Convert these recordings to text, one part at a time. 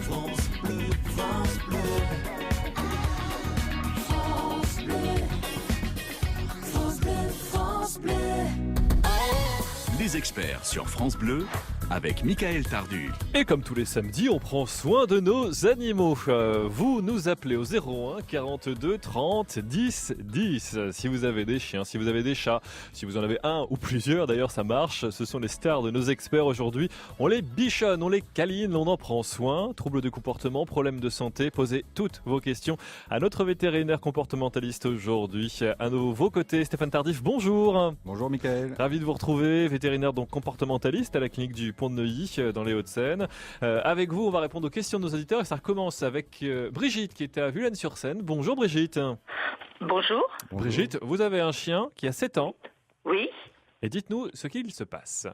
France Bleu, France Bleu. France Bleu, France Bleu, France Bleu. Les experts sur France Bleu avec Michael Tardu. Et comme tous les samedis, on prend soin de nos animaux. Vous nous appelez au 01 42 30 10 10. Si vous avez des chiens, si vous avez des chats, si vous en avez un ou plusieurs, d'ailleurs ça marche. Ce sont les stars de nos experts aujourd'hui. On les bichonne, on les câline, on en prend soin. Troubles de comportement, problèmes de santé, posez toutes vos questions à notre vétérinaire comportementaliste aujourd'hui. À vos côtés, Stéphane Tardif, bonjour. Bonjour Michael. Ravi de vous retrouver, vétérinaire donc comportementaliste à la clinique du Pont de Neuilly dans les Hauts-de-Seine. Avec vous, on va répondre aux questions de nos auditeurs et ça recommence avec Brigitte qui était à Vulaines-sur-Seine. Bonjour Brigitte. Bonjour. Brigitte, vous avez un chien qui a 7 ans Oui. et dites-nous ce qu'il se passe.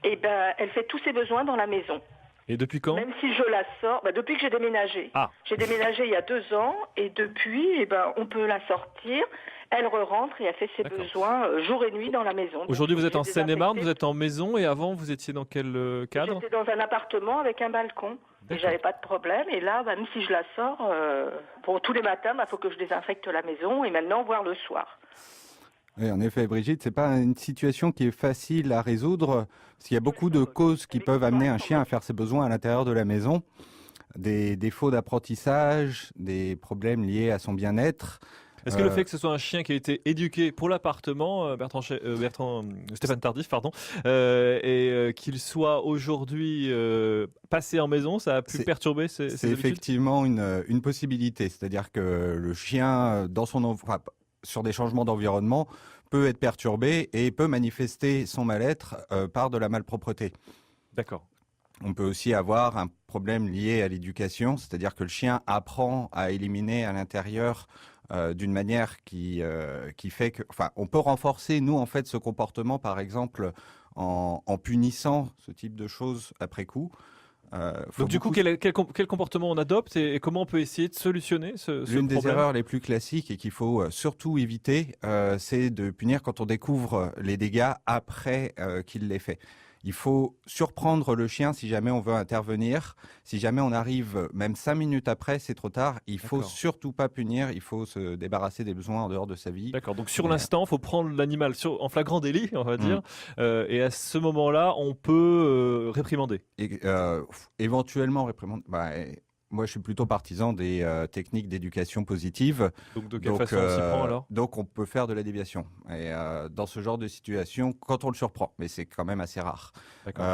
Eh ben, elle fait tous ses besoins dans la maison. Et depuis quand? Même si je la sors, depuis que j'ai déménagé. Ah. J'ai déménagé il y a 2 ans et depuis, on peut la sortir. Elle re-rentre et elle fait ses D'accord. besoins jour et nuit dans la maison. Aujourd'hui Donc, vous êtes en j'ai Seine-et-Marne, désinfecté. vous êtes en maison et avant vous étiez dans quel cadre? J'étais dans un appartement avec un balcon. Et D'accord. j'avais pas de problème. Et là, même si je la sors, tous les matins, faut que je désinfecte la maison et maintenant, voire le soir. Oui, en effet, Brigitte, c'est pas une situation qui est facile à résoudre, parce qu'il y a beaucoup de causes qui peuvent amener un chien à faire ses besoins à l'intérieur de la maison. Des défauts d'apprentissage, des problèmes liés à son bien-être. Est-ce que le fait que ce soit un chien qui a été éduqué pour l'appartement, Stéphane Tardif, pardon, et qu'il soit aujourd'hui passé en maison, ça a pu perturber ses C'est habitudes? effectivement une possibilité, c'est-à-dire que le chien, sur des changements d'environnement, peut être perturbé et peut manifester son mal-être par de la malpropreté. D'accord. On peut aussi avoir un problème lié à l'éducation, c'est-à-dire que le chien apprend à éliminer à l'intérieur d'une manière qui fait que, on peut renforcer nous en fait ce comportement par exemple en punissant ce type de choses après coup. Donc du coup, quel comportement on adopte et comment on peut essayer de solutionner ce L'une problème? des erreurs les plus classiques et qu'il faut surtout éviter, c'est de punir quand on découvre les dégâts après qu'il les fait. Il faut surprendre le chien si jamais on veut intervenir. Si jamais on arrive même 5 minutes après, c'est trop tard. Il faut D'accord. surtout pas punir. Il faut se débarrasser des besoins en dehors de sa vie. D'accord, donc sur l'instant, il faut prendre l'animal en flagrant délit, on va dire, et à ce moment-là, on peut réprimander. Et, éventuellement réprimander. Moi, je suis plutôt partisan des techniques d'éducation positive. Donc de quelle façon on s'y prend alors? Donc on peut faire de la déviation. Et dans ce genre de situation, quand on le surprend, mais c'est quand même assez rare. D'accord.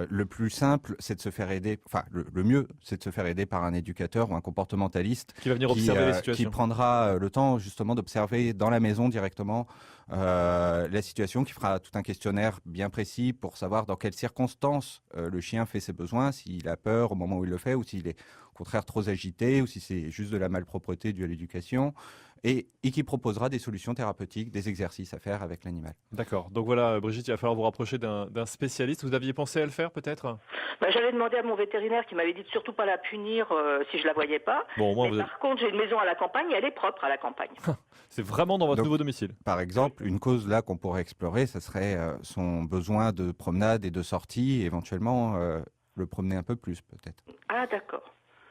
Le plus simple, c'est de se faire aider. Enfin, le mieux, c'est de se faire aider par un éducateur ou un comportementaliste Qui va venir observer les situations. qui prendra le temps justement d'observer dans la maison directement la situation, qui fera tout un questionnaire bien précis pour savoir dans quelles circonstances le chien fait ses besoins, s'il a peur au moment où il le fait, ou s'il est au contraire trop agité, ou si c'est juste de la malpropreté due à l'éducation, et qui proposera des solutions thérapeutiques, des exercices à faire avec l'animal. D'accord, donc voilà, Brigitte, il va falloir vous rapprocher d'un spécialiste. Vous aviez pensé à le faire peut-être? J'avais demandé à mon vétérinaire qui m'avait dit de surtout pas la punir si je la voyais pas. Bon, au moins, Mais par contre, j'ai une maison à la campagne et elle est propre à la campagne. c'est vraiment dans votre Donc, nouveau domicile. Par exemple, une cause là qu'on pourrait explorer, ça serait son besoin de promenade et de sortie, et éventuellement le promener un peu plus peut-être. Ah d'accord.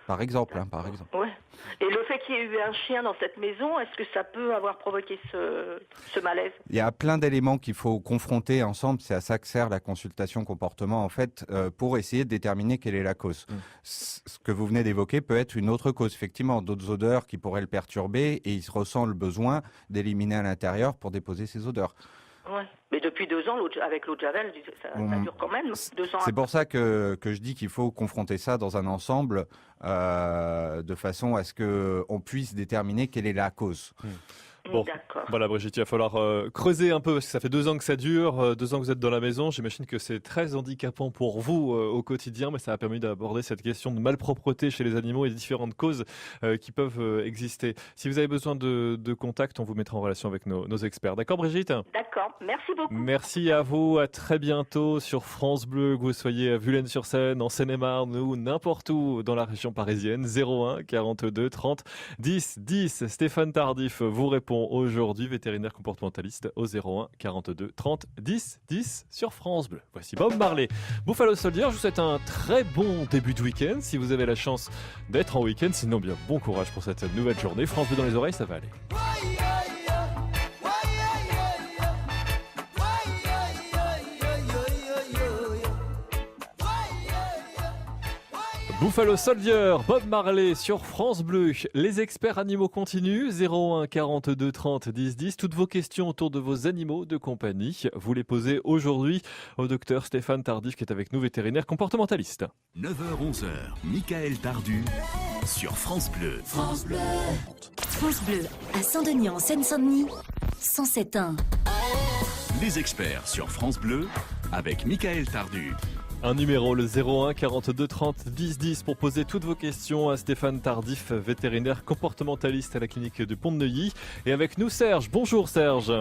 Par exemple, par exemple. Ouais. Et le fait qu'il y ait eu un chien dans cette maison, est-ce que ça peut avoir provoqué ce malaise? Il y a plein d'éléments qu'il faut confronter ensemble. C'est à ça que sert la consultation comportement, en fait, pour essayer de déterminer quelle est la cause. Ce que vous venez d'évoquer peut être une autre cause, effectivement, d'autres odeurs qui pourraient le perturber, et il se ressent le besoin d'éliminer à l'intérieur pour déposer ces odeurs. Ouais. Mais depuis 2 ans, avec l'eau de Javel, ça dure quand même 2 ans. C'est pour ça que je dis qu'il faut confronter ça dans un ensemble, de façon à ce que on puisse déterminer quelle est la cause. Bon, D'accord. voilà Brigitte, il va falloir creuser un peu parce que ça fait 2 ans que ça dure, 2 ans que vous êtes dans la maison. J'imagine que c'est très handicapant pour vous au quotidien, mais ça a permis d'aborder cette question de malpropreté chez les animaux et des différentes causes qui peuvent exister. Si vous avez besoin de contact, on vous mettra en relation avec nos experts. D'accord Brigitte? D'accord, merci beaucoup. Merci à vous, à très bientôt sur France Bleu, que vous soyez à Vulaines-sur-Seine, en Seine-et-Marne ou n'importe où dans la région parisienne. 01 42 30 10 10. Stéphane Tardif vous répond. répond aujourd'hui, vétérinaire comportementaliste au 01 42 30 10 10 sur France Bleu. Voici Bob Marley. Buffalo Soldier, je vous souhaite un très bon début de week-end si vous avez la chance d'être en week-end. Sinon, bien bon courage pour cette nouvelle journée. France Bleu dans les oreilles, ça va aller. Buffalo Soldier, Bob Marley sur France Bleu. Les experts animaux continuent, 01 42 30 10 10. Toutes vos questions autour de vos animaux de compagnie, vous les posez aujourd'hui au docteur Stéphane Tardif qui est avec nous, vétérinaire comportementaliste. 9h-11h, Michael Tardu sur France Bleu. France Bleu. France Bleu, à Saint-Denis en Seine-Saint-Denis, 107.1. Les experts sur France Bleu avec Michael Tardu. Un numéro, le 01 42 30 10 10 pour poser toutes vos questions à Stéphane Tardif, vétérinaire comportementaliste à la clinique de Pont-de-Neuilly. Et avec nous Serge. Bonjour Serge.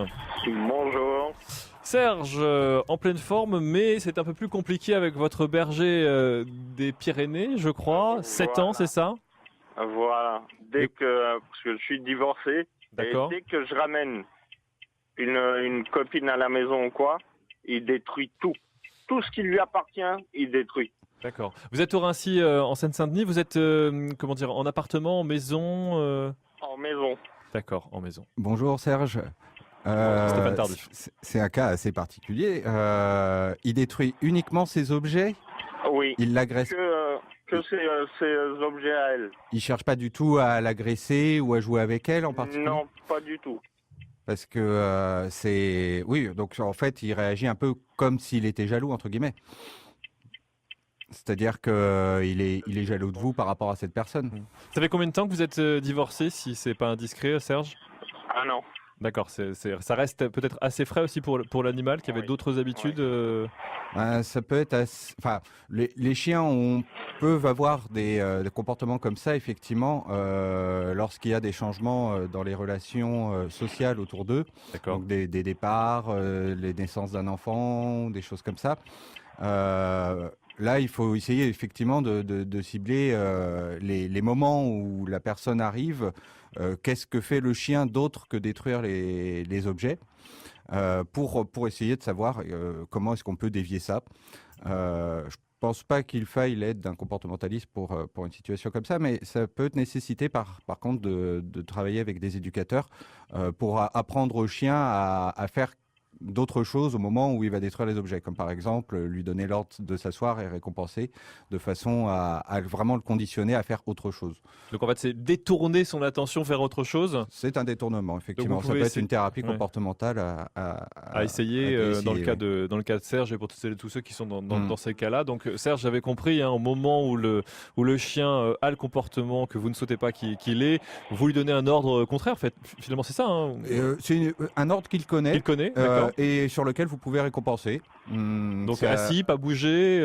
Bonjour. Serge, en pleine forme, mais c'est un peu plus compliqué avec votre berger des Pyrénées, je crois. 7 ans, c'est ça? Voilà. Parce que je suis divorcé, D'accord. et dès que je ramène une copine à la maison ou quoi, il détruit tout. Tout ce qui lui appartient, il détruit. D'accord. Vous êtes au Raincy, en Seine-Saint-Denis. Vous êtes, en appartement, en maison En maison. D'accord, en maison. Bonjour Serge. Stéphane Tardif. C'est un cas assez particulier. Il détruit uniquement ses objets. Oui. Il l'agresse. Que ces objets à elle. Il cherche pas du tout à l'agresser ou à jouer avec elle en particulier. Non, pas du tout. Parce que donc en fait, il réagit un peu comme s'il était jaloux entre guillemets. C'est-à-dire que il est jaloux de vous par rapport à cette personne. Ça fait combien de temps que vous êtes divorcé, si c'est pas indiscret, Serge? Ah non. D'accord, ça reste peut-être assez frais aussi pour l'animal qui avait Oui. d'autres habitudes. Ça peut être les chiens peuvent avoir des comportements comme ça effectivement lorsqu'il y a des changements dans les relations sociales autour d'eux. D'accord. Donc des départs, les naissances d'un enfant, des choses comme ça. Là, il faut essayer effectivement de cibler les moments où la personne arrive. Qu'est-ce que fait le chien d'autre que détruire les objets pour essayer de savoir comment est-ce qu'on peut dévier ça. Je pense pas qu'il faille l'aide d'un comportementaliste pour une situation comme ça, mais ça peut nécessiter par contre de travailler avec des éducateurs pour apprendre au chien à faire d'autres choses au moment où il va détruire les objets, comme par exemple lui donner l'ordre de s'asseoir et récompenser de façon à vraiment le conditionner à faire autre chose. Donc en fait, c'est détourner son attention vers autre chose. C'est un détournement, effectivement. Ça pouvez peut être essayer- une thérapie Ouais. comportementale À essayer dans le cas de Serge et pour tous ceux qui sont dans ces cas-là. Donc Serge, j'avais compris, au moment où le chien a le comportement que vous ne souhaitez pas qu'il ait, vous lui donnez un ordre contraire. Finalement, c'est ça. C'est un ordre qu'il connaît. Il connaît, d'accord. Et sur lequel vous pouvez récompenser. Donc Ça- assis, pas bouger,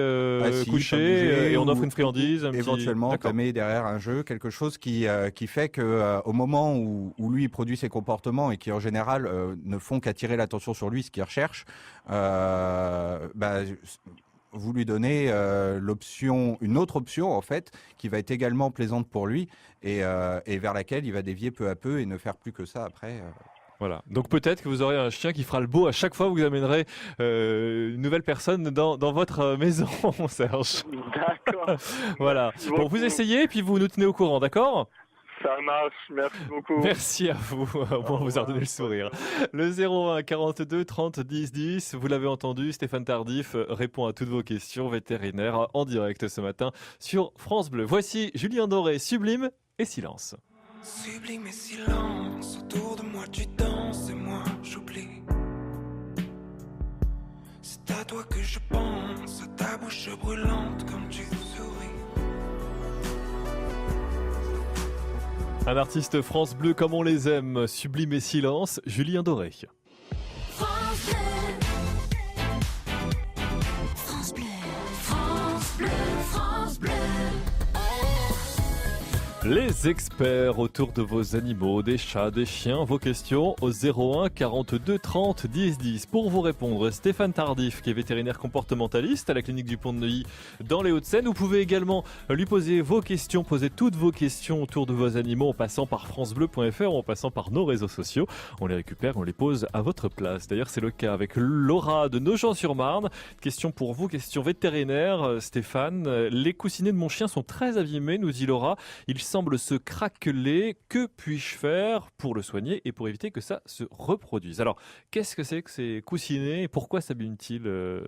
assis, pas couché, bouger, et on ou- offre une friandise. ou éventuellement D'accord. entamer derrière un jeu, quelque chose qui fait que au moment où lui il produit ses comportements et qui en général ne font qu'attirer l'attention sur lui, ce qu'il recherche, vous lui donnez une autre option en fait, qui va être également plaisante pour lui et vers laquelle il va dévier peu à peu et ne faire plus que ça après. Voilà. Donc peut-être que vous aurez un chien qui fera le beau à chaque fois que vous amènerez une nouvelle personne dans votre maison, Serge. D'accord. Voilà. Merci Bon, beaucoup. vous essayez et puis vous nous tenez au courant, d'accord? Ça marche. Merci beaucoup. Merci à vous. Au moins, vous a redonné le sourire. Le 01 42 30 10 10. Vous l'avez entendu, Stéphane Tardif répond à toutes vos questions vétérinaires en direct ce matin sur France Bleu. Voici Julien Doré, Sublime et Silence. Sublime et silence, autour de moi tu danses et moi j'oublie. C'est à toi que je pense, à ta bouche brûlante comme tu souris. Un artiste France Bleu comme on les aime, Sublime et Silence, Julien Doré. France Bleu. France Bleu. France Bleu. France Bleu. Les experts autour de vos animaux, des chats, des chiens, vos questions au 01 42 30 10 10. Pour vous répondre, Stéphane Tardif, qui est vétérinaire comportementaliste à la clinique du Pont de Neuilly dans les Hauts-de-Seine. Vous pouvez également lui poser vos questions, poser toutes vos questions autour de vos animaux en passant par francebleu.fr ou en passant par nos réseaux sociaux. On les récupère, on les pose à votre place. D'ailleurs, c'est le cas avec Laura de Nogent-sur-Marne. Question pour vous, question vétérinaire. Stéphane, les coussinets de mon chien sont très abîmés, nous dit Laura. Il semble se craqueler. Que puis-je faire pour le soigner et pour éviter que ça se reproduise? Alors, qu'est-ce que c'est que ces coussinets et pourquoi s'abîment-ils,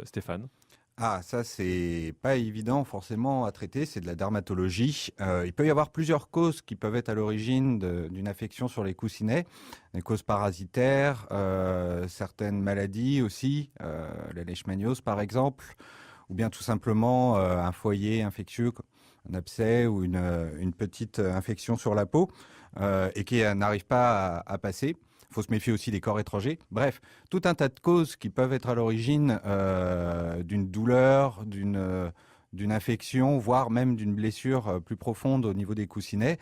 Stéphane? Ah, ça, c'est pas évident forcément à traiter, c'est de la dermatologie. Il peut y avoir plusieurs causes qui peuvent être à l'origine d'une affection sur les coussinets. Des causes parasitaires, certaines maladies aussi, la leishmaniose par exemple, ou bien tout simplement un foyer infectieux, un abcès ou une petite infection sur la peau et qui n'arrive pas à passer. Il faut se méfier aussi des corps étrangers. Bref, tout un tas de causes qui peuvent être à l'origine d'une douleur, d'une infection, voire même d'une blessure plus profonde au niveau des coussinets.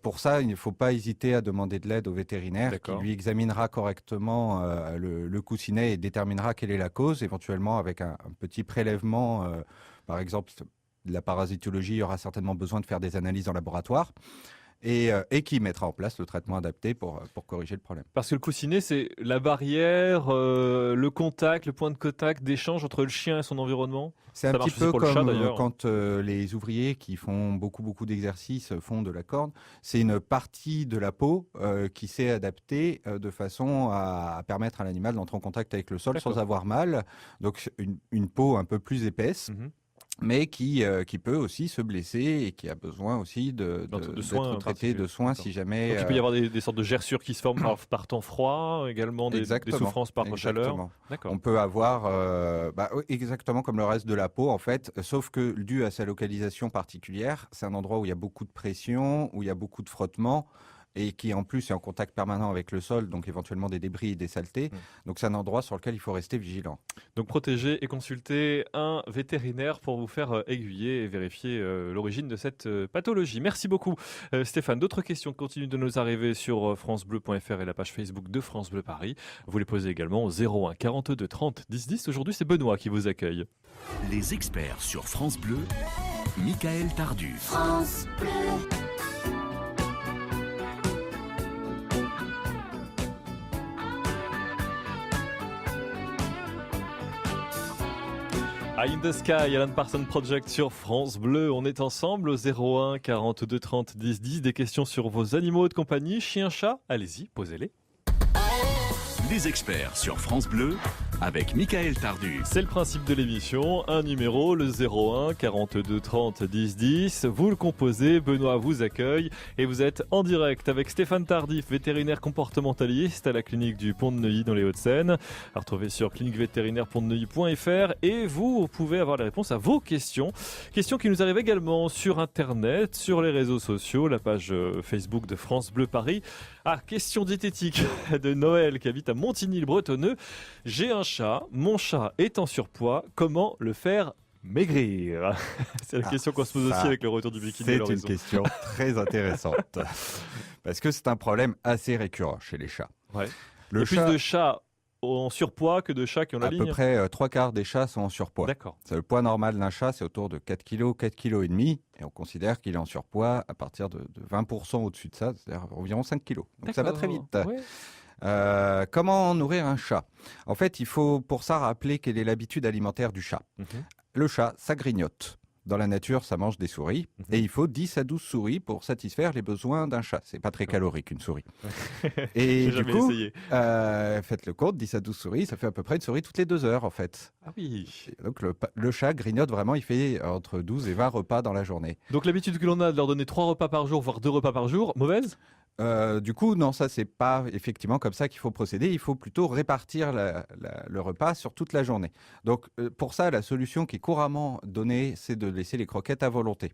Pour ça, il ne faut pas hésiter à demander de l'aide au vétérinaire qui lui examinera correctement le coussinet et déterminera quelle est la cause, éventuellement avec un petit prélèvement, par exemple de la parasitologie, il y aura certainement besoin de faire des analyses en laboratoire. Et qui mettra en place le traitement adapté pour corriger le problème. Parce que le coussinet, c'est la barrière, le contact, le point de contact, d'échange entre le chien et son environnement. C'est un petit peu comme quand les ouvriers qui font beaucoup d'exercices font de la corde. C'est une partie de la peau qui s'est adaptée de façon à permettre à l'animal d'entrer en contact avec le sol sans avoir mal. Donc une peau un peu plus épaisse. Mais qui peut aussi se blesser et qui a besoin aussi d'être traité de soins si jamais... Donc il peut y avoir des sortes de gerçures qui se forment par temps froid, également des souffrances par chaleur. On peut avoir, exactement comme le reste de la peau en fait, sauf que dû à sa localisation particulière, c'est un endroit où il y a beaucoup de pression, où il y a beaucoup de frottement, et qui en plus est en contact permanent avec le sol, donc éventuellement des débris et des saletés. Donc c'est un endroit sur lequel il faut rester vigilant. Donc protégez et consultez un vétérinaire pour vous faire aiguiller et vérifier l'origine de cette pathologie. Merci beaucoup Stéphane. D'autres questions continuent de nous arriver sur francebleu.fr et la page Facebook de France Bleu Paris. Vous les posez également au 01 42 30 10 10. Aujourd'hui c'est Benoît qui vous accueille. Les experts sur France Bleu, Michael Tardu. France Bleu. Eye in the Sky, Alan Parsons Project sur France Bleu. On est ensemble au 01 42 30 10 10. Des questions sur vos animaux de compagnie, chiens, chats. Allez-y, posez-les. Les experts sur France Bleu avec Michael Tardu. C'est le principe de l'émission, un numéro, le 01 42 30 10 10. Vous le composez, Benoît vous accueille et vous êtes en direct avec Stéphane Tardif, vétérinaire comportementaliste à la clinique du Pont de Neuilly dans les Hauts-de-Seine. À retrouver sur cliniquevétérinaire.neuilly.fr et vous pouvez avoir les réponses à vos questions. Questions qui nous arrivent également sur Internet, sur les réseaux sociaux, la page Facebook de France Bleu Paris. Ah, question diététique de Noël qui habite à Montigny-le-Bretonneux. J'ai un chat, mon chat est en surpoids, comment le faire maigrir? C'est la question qu'on se pose aussi avec le retour du bikini à l'horizon. C'est une question très intéressante parce que c'est un problème assez récurrent chez les chats. Ouais. Il y a plus de chats en surpoids que de chats qui ont la ligne. À peu près 3/4 des chats sont en surpoids. D'accord. Le poids normal d'un chat, c'est autour de 4 kg, 4 kg et demi. Et on considère qu'il est en surpoids à partir de 20% au-dessus de ça, c'est-à-dire environ 5 kg. Donc ça va très vite. Ouais. Comment nourrir un chat? En fait, il faut pour ça rappeler quelle est l'habitude alimentaire du chat. Le chat, ça grignote. Dans la nature, ça mange des souris. Et il faut 10 à 12 souris pour satisfaire les besoins d'un chat. C'est pas très calorique, une souris. Et du coup, faites le compte, 10 à 12 souris, ça fait à peu près une souris toutes les 2 heures, en fait. Ah oui. Et donc, le chat grignote vraiment, il fait entre 12 et 20 repas dans la journée. Donc, l'habitude que l'on a de leur donner 3 repas par jour, voire 2 repas par jour, mauvaise? Du coup, non, ça, c'est pas effectivement comme ça qu'il faut procéder. Il faut plutôt répartir le repas sur toute la journée. Donc, pour ça, la solution qui est couramment donnée, c'est de laisser les croquettes à volonté.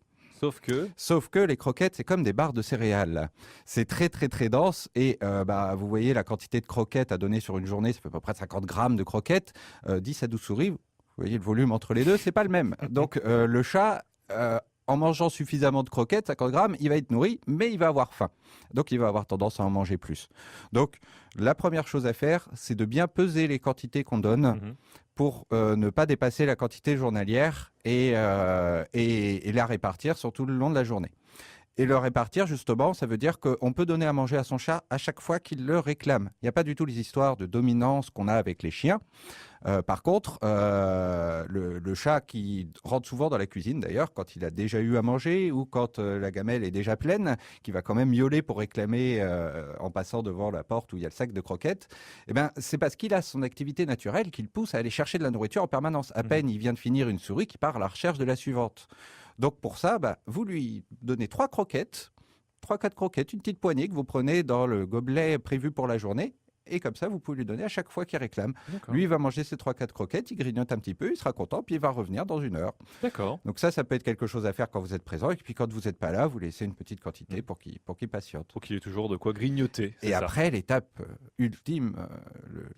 Sauf que les croquettes, c'est comme des barres de céréales. C'est très, très, très dense. Et vous voyez la quantité de croquettes à donner sur une journée, ça fait à peu près 50 grammes de croquettes. 10 à 12 souris, vous voyez le volume entre les deux, c'est pas le même. Donc, le chat... en mangeant suffisamment de croquettes, 50 grammes, il va être nourri, mais il va avoir faim. Donc, il va avoir tendance à en manger plus. Donc, la première chose à faire, c'est de bien peser les quantités qu'on donne pour ne pas dépasser la quantité journalière et la répartir sur tout le long de la journée. Et le répartir, justement, ça veut dire qu'on peut donner à manger à son chat à chaque fois qu'il le réclame. Il n'y a pas du tout les histoires de dominance qu'on a avec les chiens. Par contre, le chat qui rentre souvent dans la cuisine, d'ailleurs, quand il a déjà eu à manger ou quand la gamelle est déjà pleine, qui va quand même miauler pour réclamer en passant devant la porte où il y a le sac de croquettes, eh ben, c'est parce qu'il a son activité naturelle qui le pousse à aller chercher de la nourriture en permanence. À peine il vient de finir une souris qui part à la recherche de la suivante. Donc pour ça, vous lui donnez 3 croquettes, 3-4 croquettes, une petite poignée que vous prenez dans le gobelet prévu pour la journée. Et comme ça, vous pouvez lui donner à chaque fois qu'il réclame. D'accord. Lui, il va manger ses 3-4 croquettes, il grignote un petit peu, il sera content, puis il va revenir dans 1 heure. D'accord. Donc ça peut être quelque chose à faire quand vous êtes présent. Et puis quand vous n'êtes pas là, vous laissez une petite quantité pour qu'il patiente. Pour qu'il ait toujours de quoi grignoter. Et après, l'étape ultime,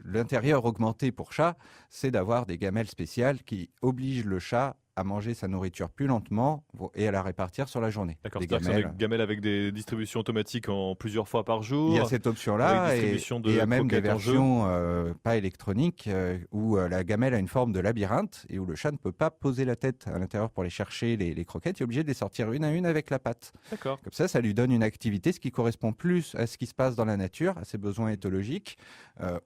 l'intérieur augmenté pour chat, c'est d'avoir des gamelles spéciales qui obligent le chat à manger sa nourriture plus lentement et à la répartir sur la journée. D'accord, Des c'est-à-dire que c'est des gamelles avec des distributions automatiques en plusieurs fois par jour. Il y a cette option-là avec et distribution de il y a même des croquettes en jeu. versions pas électroniques où la gamelle a une forme de labyrinthe et où le chat ne peut pas poser la tête à l'intérieur pour aller chercher les croquettes. Il est obligé de les sortir une à une avec la patte. D'accord. Comme ça lui donne une activité, ce qui correspond plus à ce qui se passe dans la nature, à ses besoins éthologiques,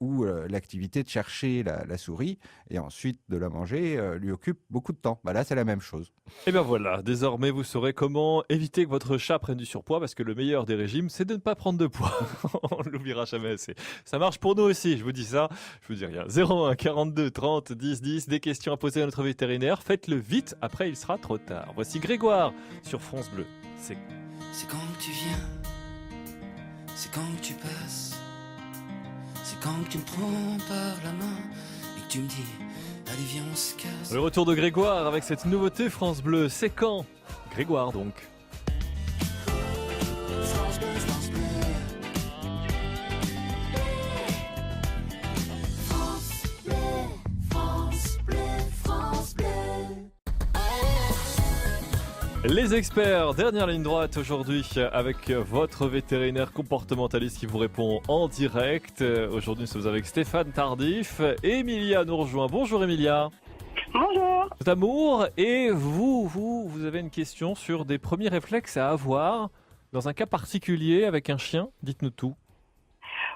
où l'activité de chercher la souris et ensuite de la manger lui occupe beaucoup de temps. Là, c'est la même chose. Et bien voilà, désormais vous saurez comment éviter que votre chat prenne du surpoids, parce que le meilleur des régimes, c'est de ne pas prendre de poids. On ne l'oubliera jamais assez. Ça marche pour nous aussi, je vous dis ça, je vous dis rien. 01 42 30 10 10, des questions à poser à notre vétérinaire, faites-le vite, après il sera trop tard. Voici Grégoire sur France Bleu. C'est quand que tu viens, c'est quand que tu passes, c'est quand que tu me prends par la main et que tu me dis allez viens on se casse. Le retour de Grégoire avec cette nouveauté France Bleu, c'est quand Grégoire donc. France Bleu, France Bleu. France Bleu, France Bleu, France Bleu. Les experts, dernière ligne droite aujourd'hui avec votre vétérinaire comportementaliste qui vous répond en direct. Aujourd'hui, nous sommes avec Stéphane Tardif. Emilia nous rejoint. Bonjour Emilia. Bonjour. D'amour. Et vous avez une question sur des premiers réflexes à avoir dans un cas particulier avec un chien. Dites-nous tout.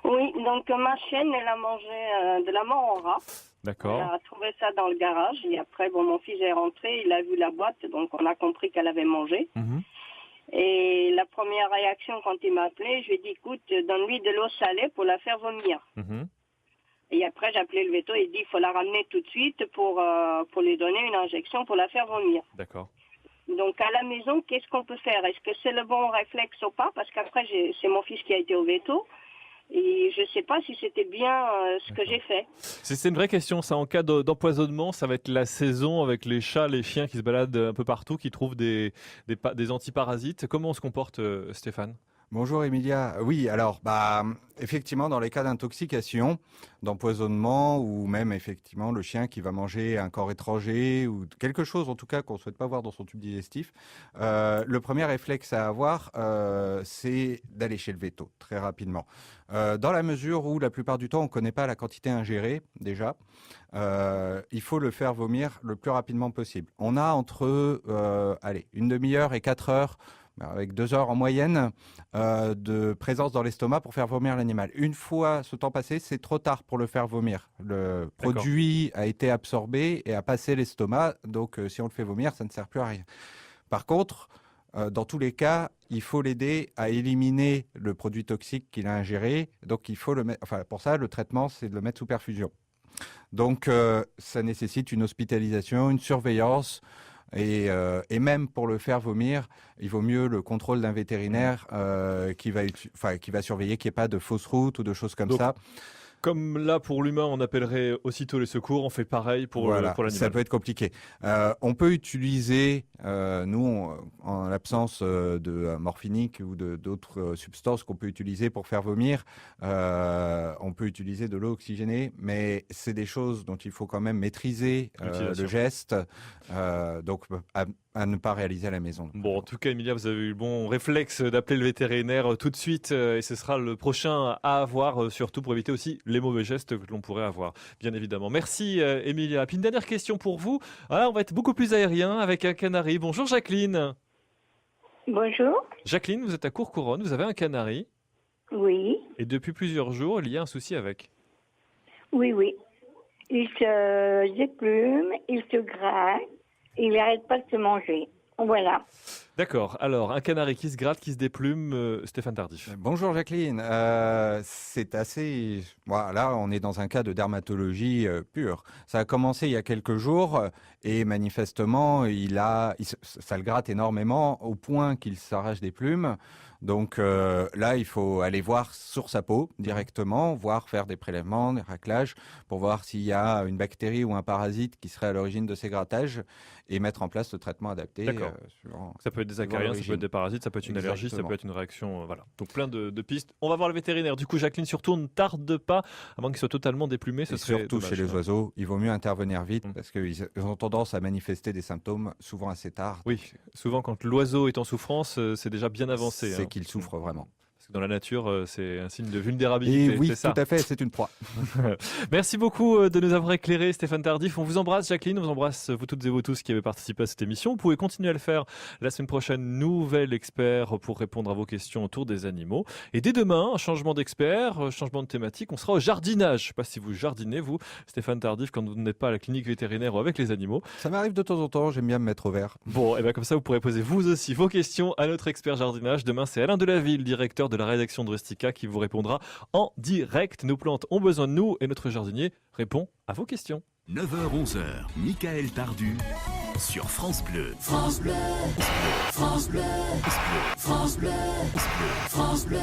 Oui, donc ma chienne, elle a mangé de la mort en rat. D'accord. Elle a trouvé ça dans le garage et après, mon fils est rentré, il a vu la boîte, donc on a compris qu'elle avait mangé. Et la première réaction quand il m'a appelé, je lui ai dit, écoute, donne-lui de l'eau salée pour la faire vomir. Et après, j'ai appelé le veto et il dit, il faut la ramener tout de suite pour lui donner une injection pour la faire vomir. D'accord. Donc à la maison, qu'est-ce qu'on peut faire? Est-ce que c'est le bon réflexe ou pas? Parce qu'après, c'est mon fils qui a été au veto. Et je ne sais pas si c'était bien ce que j'ai fait. C'est une vraie question, ça. En cas d'empoisonnement, ça va être la saison avec les chats, les chiens qui se baladent un peu partout, qui trouvent des antiparasites. Comment on se comporte, Stéphane ? Bonjour Emilia. Oui, alors effectivement, dans les cas d'intoxication, d'empoisonnement ou même effectivement le chien qui va manger un corps étranger ou quelque chose en tout cas qu'on ne souhaite pas voir dans son tube digestif, le premier réflexe à avoir, c'est d'aller chez le véto très rapidement. Dans la mesure où la plupart du temps on ne connaît pas la quantité ingérée déjà, il faut le faire vomir le plus rapidement possible. On a entre une demi-heure et 4 heures avec 2 heures en moyenne de présence dans l'estomac pour faire vomir l'animal. Une fois ce temps passé, c'est trop tard pour le faire vomir. Le produit a été absorbé et a passé l'estomac, donc si on le fait vomir, ça ne sert plus à rien. Par contre, dans tous les cas, il faut l'aider à éliminer le produit toxique qu'il a ingéré. Donc il faut pour ça, le traitement, c'est de le mettre sous perfusion. Donc ça nécessite une hospitalisation, une surveillance. Et même pour le faire vomir, il vaut mieux le contrôle d'un vétérinaire qui va surveiller qu'il n'y ait pas de fausse route ou de choses comme ça. Comme là, pour l'humain, on appellerait aussitôt les secours, on fait pareil pour l'animal. Ça peut être compliqué. On peut utiliser En l'absence de morphinique ou d'autres substances qu'on peut utiliser pour faire vomir, on peut utiliser de l'eau oxygénée, mais c'est des choses dont il faut quand même maîtriser le geste, donc à ne pas réaliser à la maison. Bon, en tout cas, Emilia, vous avez eu le bon réflexe d'appeler le vétérinaire tout de suite et ce sera le prochain à avoir, surtout pour éviter aussi les mauvais gestes que l'on pourrait avoir, bien évidemment. Merci, Emilia. Puis une dernière question pour vous. Voilà, on va être beaucoup plus aérien avec un canari. Bonjour, Jacqueline. Bonjour. Jacqueline, vous êtes à Courcouronnes, vous avez un canari Oui, et depuis plusieurs jours, il y a un souci avec. oui. Il se déplume, il se gratte, il n'arrête pas de se manger. Voilà. D'accord. Alors, un canari qui se gratte, qui se déplume, Stéphane Tardif. Bonjour Jacqueline, c'est assez... Là, on est dans un cas de dermatologie pure. Ça a commencé il y a quelques jours et manifestement, ça le gratte énormément au point qu'il s'arrache des plumes. Donc là, il faut aller voir sur sa peau directement, faire des prélèvements, des raclages, pour voir s'il y a une bactérie ou un parasite qui serait à l'origine de ces grattages et mettre en place le traitement adapté. D'accord. Ça peut être des acariens, ça peut être des parasites, ça peut être une allergie, ça Exactement. peut être une réaction. Voilà. Donc plein de pistes. On va voir le vétérinaire. Du coup, Jacqueline, surtout, ne tarde pas, avant qu'il soit totalement déplumé. Ce Et serait surtout dommage. chez les oiseaux, il vaut mieux intervenir vite Mm. parce qu'ils ont tendance à manifester des symptômes souvent assez tard. Oui, souvent quand l'oiseau est en souffrance, c'est déjà bien avancé. C'est qu'il souffre vraiment. Parce que dans la nature, c'est un signe de vulnérabilité. Et oui, c'est ça. tout à fait, c'est une proie. Merci beaucoup de nous avoir éclairé, Stéphane Tardif. On vous embrasse, Jacqueline. On vous embrasse, vous toutes et vous tous qui avez participé à cette émission. Vous pouvez continuer à le faire la semaine prochaine. Nouvel expert pour répondre à vos questions autour des animaux. Et dès demain, un changement d'expert, changement de thématique. On sera au jardinage. Je ne sais pas si vous jardinez, vous, Stéphane Tardif, quand vous n'êtes pas à la clinique vétérinaire ou avec les animaux. Ça m'arrive de temps en temps, j'aime bien me mettre au vert. Bon, et bien comme ça, vous pourrez poser vous aussi vos questions à notre expert jardinage. Demain, c'est Alain Delaville, directeur de la rédaction de Rustica, qui vous répondra en direct. Nos plantes ont besoin de nous et notre jardinier répond à vos questions. 9h-11h, Michael Tardu sur France Bleu. France Bleu, France Bleu, France Bleu, France Bleu.